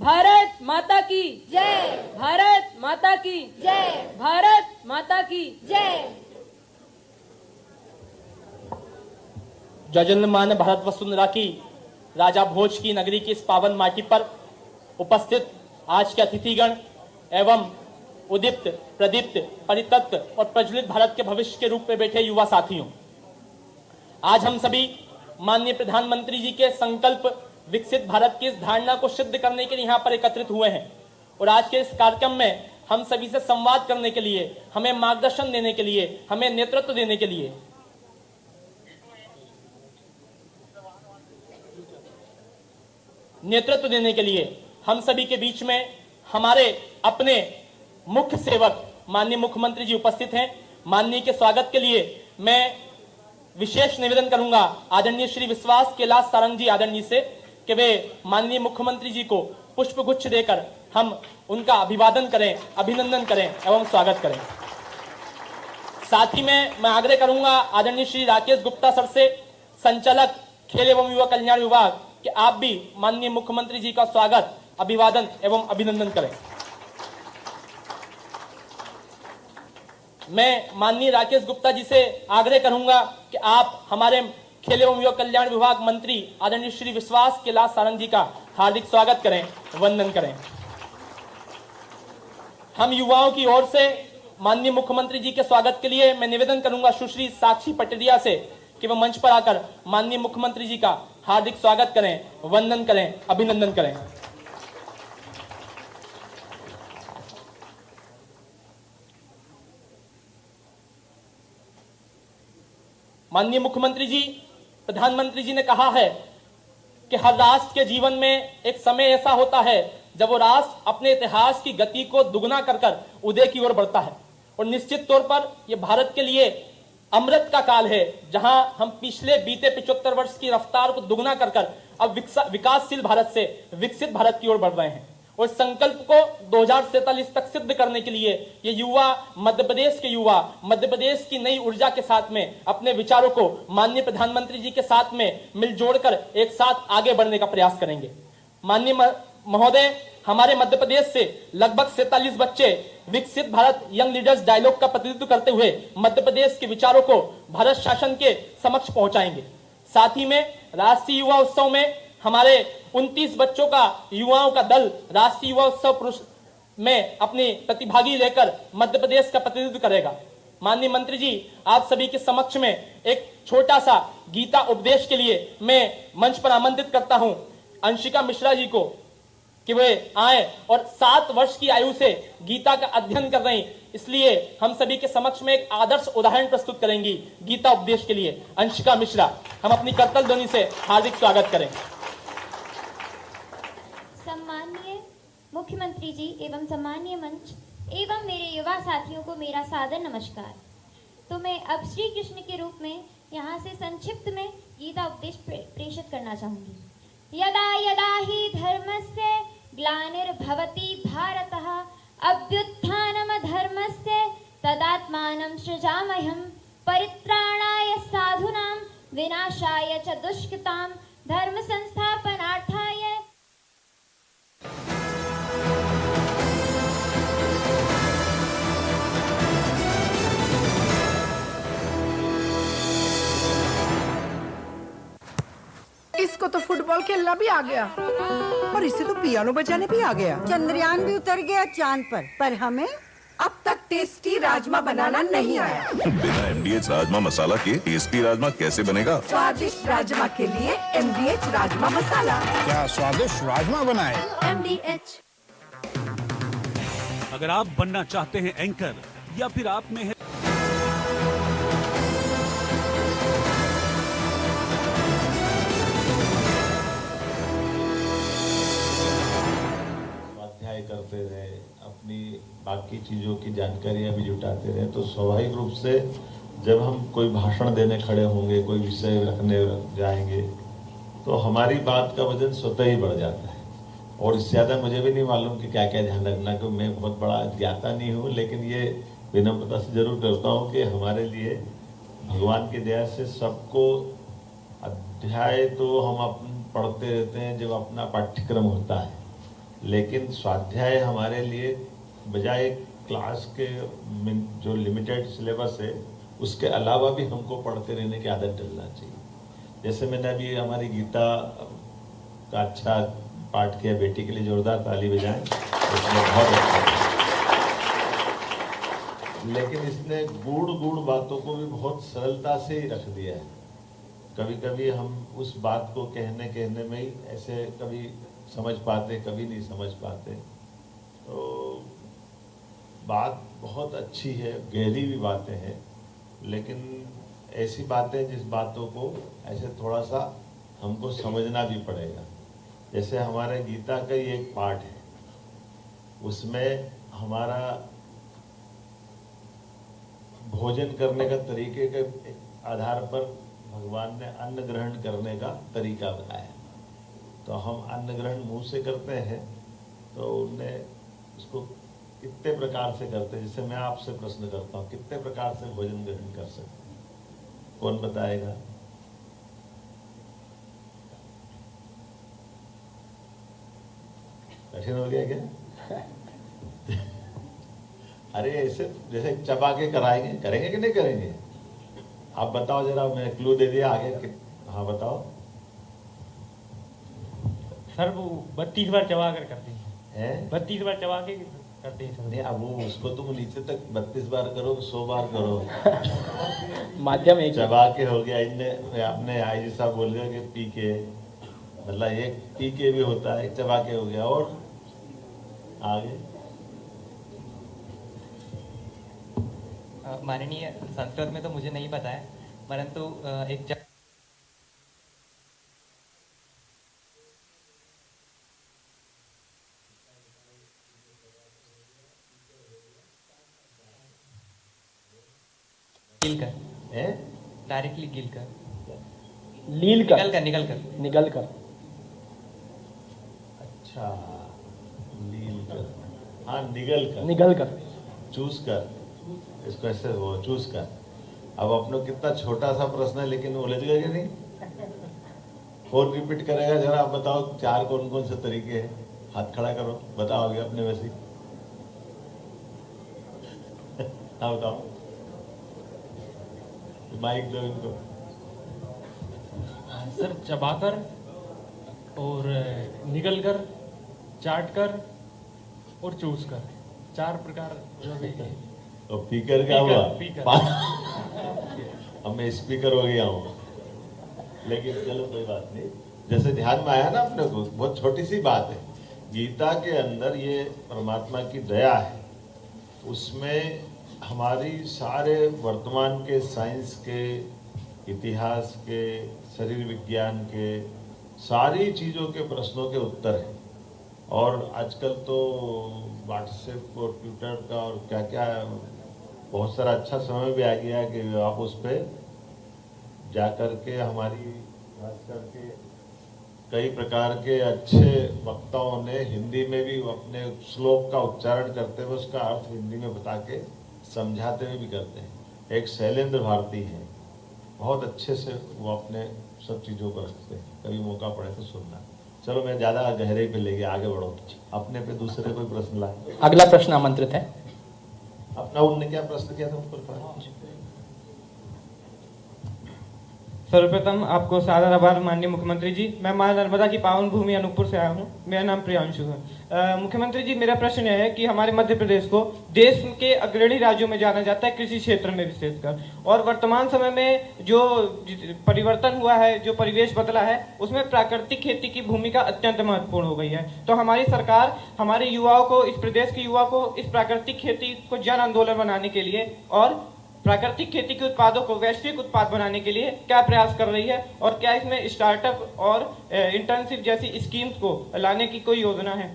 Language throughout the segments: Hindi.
भारत माता की जय। भारत माता की जय। भारत माता की जय। जजन्यमान भारत वसुंधरा की राजा भोज की नगरी की इस पावन माटी पर उपस्थित आज के अतिथिगण एवं उदीप्त, प्रदीप्त, परितप्त और प्रज्वलित भारत के भविष्य के रूप में बैठे युवा साथियों, आज हम सभी माननीय प्रधानमंत्री जी के संकल्प विकसित भारत की इस धारणा को सिद्ध करने के लिए यहाँ पर एकत्रित हुए हैं। और आज के इस कार्यक्रम में हम सभी से संवाद करने के लिए, हमें मार्गदर्शन देने के लिए, हमें नेतृत्व देने के लिए हम सभी के बीच में हमारे अपने मुख्य सेवक माननीय मुख्यमंत्री जी उपस्थित हैं। माननीय के स्वागत के लिए मैं विशेष निवेदन करूंगा आदरणीय श्री विश्वास कैलाश सारंग जी आदरणीय से कि वे माननीय मुख्यमंत्री जी को पुष्प गुच्छ देकर हम उनका अभिवादन करें, अभिनंदन करें एवं स्वागत करें। साथ ही में मैं आग्रह करूंगा आदरणीय श्री राकेश गुप्ता सर से, संचालक खेल एवं युवा कल्याण विभाग, कि आप भी माननीय मुख्यमंत्री जी का स्वागत, अभिवादन एवं अभिनंदन करें। मैं माननीय राकेश गुप्ता जी से आग्रह करूंगा कि आप हमारे खेल एवं युवा कल्याण विभाग मंत्री आदरणीय श्री विश्वास कैलाश सारंग जी का हार्दिक स्वागत करें, वंदन करें। हम युवाओं की ओर से माननीय मुख्यमंत्री जी के स्वागत के लिए मैं निवेदन करूंगा सुश्री साक्षी पटरिया से कि वह मंच पर आकर माननीय मुख्यमंत्री जी का हार्दिक स्वागत करें, वंदन करें, अभिनंदन करें। माननीय मुख्यमंत्री जी, प्रधानमंत्री जी ने कहा है कि हर राष्ट्र के जीवन में एक समय ऐसा होता है जब वो राष्ट्र अपने इतिहास की गति को दुगना कर उदय की ओर बढ़ता है। और निश्चित तौर पर यह भारत के लिए अमृत का काल है, जहां हम पिछले बीते 75 वर्ष की रफ्तार को दुगना कर अब विकासशील भारत से विकसित भारत की ओर बढ़ रहे हैं। और संकल्प को 2047 तक सिद्ध करने के लिए ये युवा, मध्य प्रदेश के युवा, मध्य प्रदेश की नई ऊर्जा के साथ में अपने विचारों को माननीय प्रधानमंत्री जी के साथ में मिलजोड़ कर एक साथ आगे बढ़ने का प्रयास करेंगे। माननीय महोदय, हमारे मध्य प्रदेश से लगभग 47 बच्चे विकसित भारत यंग लीडर्स डायलॉग का प्रतिनिधित्व करते हुए मध्य प्रदेश के विचारों को भारत शासन के समक्ष पहुंचाएंगे। साथ ही में राष्ट्रीय युवा उत्सव में हमारे 29 बच्चों का, युवाओं का दल राष्ट्रीय युवा उत्सव में अपनी प्रतिभागी लेकर मध्य प्रदेश का प्रतिनिधित्व करेगा। माननीय मंत्री जी, आप सभी के समक्ष में एक छोटा सा गीता उपदेश के लिए मैं मंच पर आमंत्रित करता हूं अंशिका मिश्रा जी को कि वे आए और 7 वर्ष की आयु से गीता का अध्ययन कर रही, इसलिए हम सभी के समक्ष में एक आदर्श उदाहरण प्रस्तुत करेंगी गीता उपदेश के लिए। अंशिका मिश्रा, हम अपनी करतल ध्वनि से हार्दिक स्वागत करें। सम्माननीय मुख्यमंत्री जी एवं सम्माननीय मंच एवं मेरे युवा साथियों को मेरा सादर नमस्कार। तो मैं अब श्री कृष्ण के रूप में यहाँ से संक्षिप्त में गीता उपदेश प्रेषित करना चाहूंगी। यदा यदा ही धर्मस्य ग्लानिर्भवति भारतः अभ्युत्थानमधर्मस्य तदात्मानं सृजाम्यहं परित्राणाय साधूनां विनाशाय च दुष्कृतां धर्म संस्थापनार्थाय। इसको तो फुटबॉल खेलना भी आ गया और इससे तो पियानो बजाने भी आ गया। चंद्रयान भी उतर गया चांद पर हमें अब तक टेस्टी राजमा बनाना नहीं आया। बिना MDH राजमा मसाला के टेस्टी राजमा कैसे बनेगा? स्वादिष्ट राजमा के लिए MDH राजमा मसाला। क्या स्वादिष्ट राजमा बनाए? MDH। अगर आप बनना चाहते हैं एंकर या फिर आप में है करते रहे, अपनी बाकी चीज़ों की जानकारियां भी जुटाते रहे, तो स्वाभाविक रूप से जब हम कोई भाषण देने खड़े होंगे, कोई विषय रखने जाएंगे, तो हमारी बात का वजन स्वतः ही बढ़ जाता है। और इससे ज़्यादा मुझे भी नहीं मालूम कि क्या क्या ध्यान रखना, क्योंकि मैं बहुत बड़ा ज्ञाता नहीं हूँ, लेकिन ये विनम्रता से जरूर करता हूँ कि हमारे लिए भगवान की दया से सबको अध्याय तो हम पढ़ते रहते हैं जब अपना पाठ्यक्रम होता है, लेकिन स्वाध्याय हमारे लिए बजाय क्लास के जो लिमिटेड सिलेबस है उसके अलावा भी हमको पढ़ते रहने की आदत डलना चाहिए। जैसे मैंने अभी हमारी गीता का अच्छा पाठ किया, बेटी के लिए जोरदार ताली बजाएं, उसने बहुत अच्छा। लेकिन इसने गूढ़ बातों को भी बहुत सरलता से ही रख दिया है। कभी कभी हम उस बात को कहने में ही ऐसे कभी समझ पाते, कभी नहीं समझ पाते। तो बात बहुत अच्छी है, गहरी भी बातें हैं, लेकिन ऐसी बातें जिस बातों को ऐसे थोड़ा सा हमको समझना भी पड़ेगा। जैसे हमारे गीता का ही एक पाठ है, उसमें हमारा भोजन करने का तरीके के आधार पर भगवान ने अन्न ग्रहण करने का तरीका बताया। तो हम अन्न ग्रहण मुंह से करते हैं, तो उनने उसको कितने प्रकार से करते हैं। जैसे मैं आपसे प्रश्न करता हूँ, कितने प्रकार से भोजन ग्रहण कर सकते हैं? कौन बताएगा? कठिन हो गया क्या? अरे ऐसे जैसे चबा के कराएंगे, करेंगे कि नहीं करेंगे? आप बताओ जरा, मैं क्लू दे दिया आगे। हाँ बताओ। सर वो 32 बार चबा कर करते हैं। 32 बार चबा के करते हैं सर। नहीं, अब वो उसको तुम नीचे तक 32 बार करो, 100 बार करो। माध्यम एक चबा के हो गया। इनने आपने आई साहब बोल गया कि पी के, मतलब एक पी के भी होता है, एक चबा के हो गया। और आगे माननीय, संस्कृत में तो मुझे नहीं पता है, परंतु एक गिल कर, डायरेक्टली गिल कर, लील कर, निकल कर। अच्छा, लील कर, हाँ निगल कर, चूज कर, इसको ऐसे हो, चूज कर। अब अपनों कितना छोटा सा प्रश्न है, लेकिन उलझ गए कि नहीं? और रिपीट करेगा जरा, आप बताओ 4 कौन कौन से तरीके हैं? हाथ खड़ा करो, बताओगे अपने वैसे। हाँ बताओ, माइक दो इनको। सर चबाकर और निगल कर, चाट कर और चूस कर, 4 प्रकार। तो स्पीकर क्या हुआ? अब मैं स्पीकर हो गया हूँ, लेकिन चलो कोई बात नहीं। जैसे ध्यान में आया ना अपने को, बहुत छोटी सी बात है। गीता के अंदर ये परमात्मा की दया है, उसमें हमारी सारे वर्तमान के साइंस के, इतिहास के, शरीर विज्ञान के, सारी चीज़ों के प्रश्नों के उत्तर हैं। और आजकल तो व्हाट्सएप और ट्विटर का और क्या क्या बहुत सारा अच्छा समय भी आ गया है कि आप उस पर जा कर के हमारी खास करके कई प्रकार के अच्छे वक्ताओं ने हिंदी में भी अपने श्लोक का उच्चारण करते हुए उसका अर्थ हिंदी में बता के समझाते हुए भी करते हैं। एक शैलेंद्र भारती हैं, बहुत अच्छे से वो अपने सब चीज़ों को रखते हैं। कभी मौका पड़े तो सुनना। चलो मैं ज़्यादा गहरे पे ले गया, आगे बढ़ो। अपने पे दूसरे कोई प्रश्न लाए। अगला प्रश्न आमंत्रित है। अपना उनने क्या प्रश्न किया था उन पर? सर्वप्रथम आपको सादर आभार माननीय मुख्यमंत्री जी। मैं मां नर्मदा की पावन भूमि अनूपपुर से आया हूं। मेरा नाम प्रियांशु है। मुख्यमंत्री जी, मेरा प्रश्न यह है कि हमारे मध्य प्रदेश को देश के अग्रणी राज्यों में जाना जाता है, कृषि क्षेत्र में विशेषकर। और वर्तमान समय में जो परिवर्तन हुआ है, जो परिवेश बदला है, उसमें प्राकृतिक खेती की भूमिका अत्यंत महत्वपूर्ण हो गई है। तो हमारी सरकार हमारे युवाओं को, इस प्रदेश के युवा को इस प्राकृतिक खेती को जन आंदोलन बनाने के लिए और प्राकृतिक खेती के उत्पादों को वैश्विक उत्पाद बनाने के लिए क्या प्रयास कर रही है, और क्या इसमें स्टार्टअप और इंटर्नशिप जैसी स्कीम्स को लाने की कोई योजना है?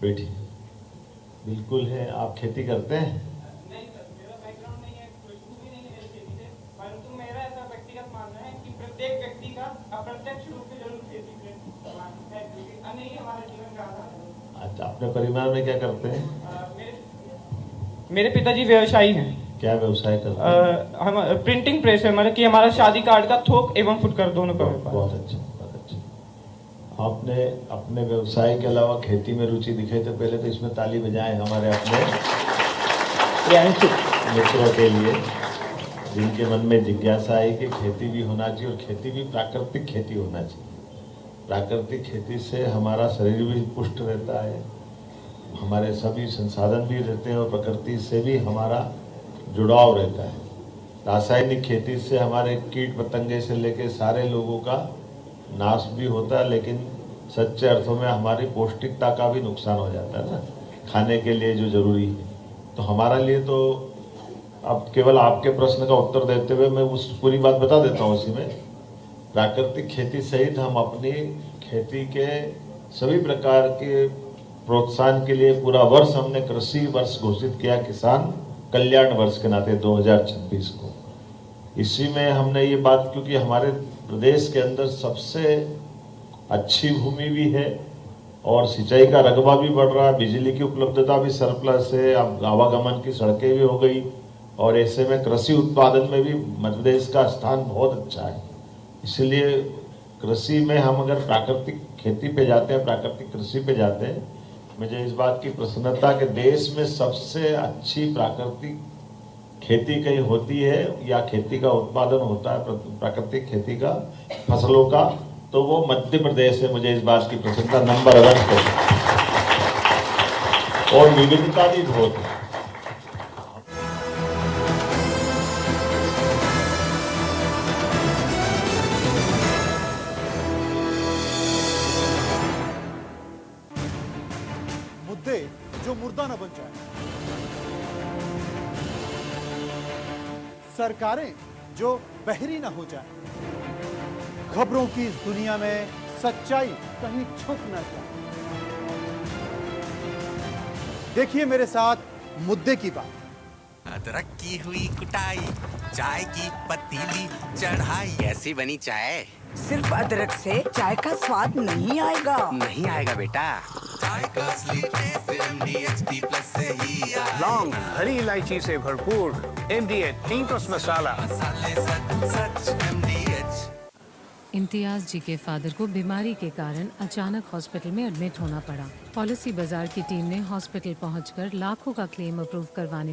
बेटी बिल्कुल है। आप खेती करते हैं? नहीं सर, मेरा बैकग्राउंड नहीं है, भी नहीं है मेरी खेती से, परंतु मेरा ऐसा व्यक्तिगत मानना है कि प्रत्येक व्यक्ति का अप्रत्यक्ष रूप से जरूर खेती है, क्योंकि अन्य ही हमारे जीवन का आधार है। अच्छा, अपने परिवार में क्या करते हैं? मेरे पिताजी व्यवसायी हैं। क्या व्यवसाय करते हैं? हम प्रिंटिंग प्रेस है, मतलब कि हमारा शादी कार्ड का थोक एवं फुटकर दोनों का व्यापार। बहुत अच्छा, बहुत अच्छा। आपने अपने व्यवसाय के अलावा खेती में रुचि दिखाई, तो पहले तो इसमें ताली बजाएं हमारे अपने प्रियांशु मित्रों के लिए, जिनके मन में जिज्ञासा है कि खेती भी होना चाहिए और खेती भी प्राकृतिक खेती होना चाहिए। प्राकृतिक खेती से हमारा शरीर भी पुष्ट रहता है, हमारे सभी संसाधन भी रहते हैं और प्रकृति से भी हमारा जुड़ाव रहता है। रासायनिक खेती से हमारे कीट पतंगे से लेकर सारे लोगों का नाश भी होता है, लेकिन सच्चे अर्थों में हमारी पौष्टिकता का भी नुकसान हो जाता है ना, खाने के लिए जो जरूरी है। तो हमारा लिए तो अब केवल आपके प्रश्न का उत्तर देते हुए मैं उस पूरी बात बता देता हूँ। उसी में प्राकृतिक खेती सहित हम अपनी खेती के सभी प्रकार के प्रोत्साहन के लिए पूरा वर्ष हमने कृषि वर्ष घोषित किया, किसान कल्याण वर्ष के नाते 2026 को। इसी में हमने ये बात, क्योंकि हमारे प्रदेश के अंदर सबसे अच्छी भूमि भी है और सिंचाई का रकबा भी बढ़ रहा है, बिजली की उपलब्धता भी सरप्लस है, अब आवागमन की सड़कें भी हो गई, और ऐसे में कृषि उत्पादन में भी मध्य प्रदेश का स्थान बहुत अच्छा है। इसलिए कृषि में हम अगर प्राकृतिक खेती पे जाते हैं, प्राकृतिक कृषि पे जाते हैं, मुझे इस बात की प्रसन्नता कि देश में सबसे अच्छी प्राकृतिक खेती कहीं होती है या खेती का उत्पादन होता है प्राकृतिक खेती का फसलों का, तो वो मध्य प्रदेश है। मुझे इस बात की प्रसन्नता नंबर 1 पे, और विविधता भी बहुत है। मुद्दे जो मुर्दा न बन जाए, सरकारें जो बहरी न हो जाए, खबरों की इस दुनिया में सच्चाई कहीं छुप न जाए। देखिए मेरे साथ मुद्दे की बात। अदरक की हुई कुटाई, चाय की पतीली चढ़ाई, ऐसी बनी चाय। सिर्फ अदरक से चाय का स्वाद नहीं आएगा। नहीं आएगा बेटा, चाय का असली टेस्ट MDHD+ से ही आएगा। लौंग, हरी इलायची से भरपूर MDH हींग मसाला। मसाले सच MDH। इम्तियाज जी के फादर को बीमारी के कारण अचानक हॉस्पिटल में एडमिट होना पड़ा। पॉलिसी बाजार की टीम ने हॉस्पिटल पहुंचकर लाखों का क्लेम अप्रूव करवाने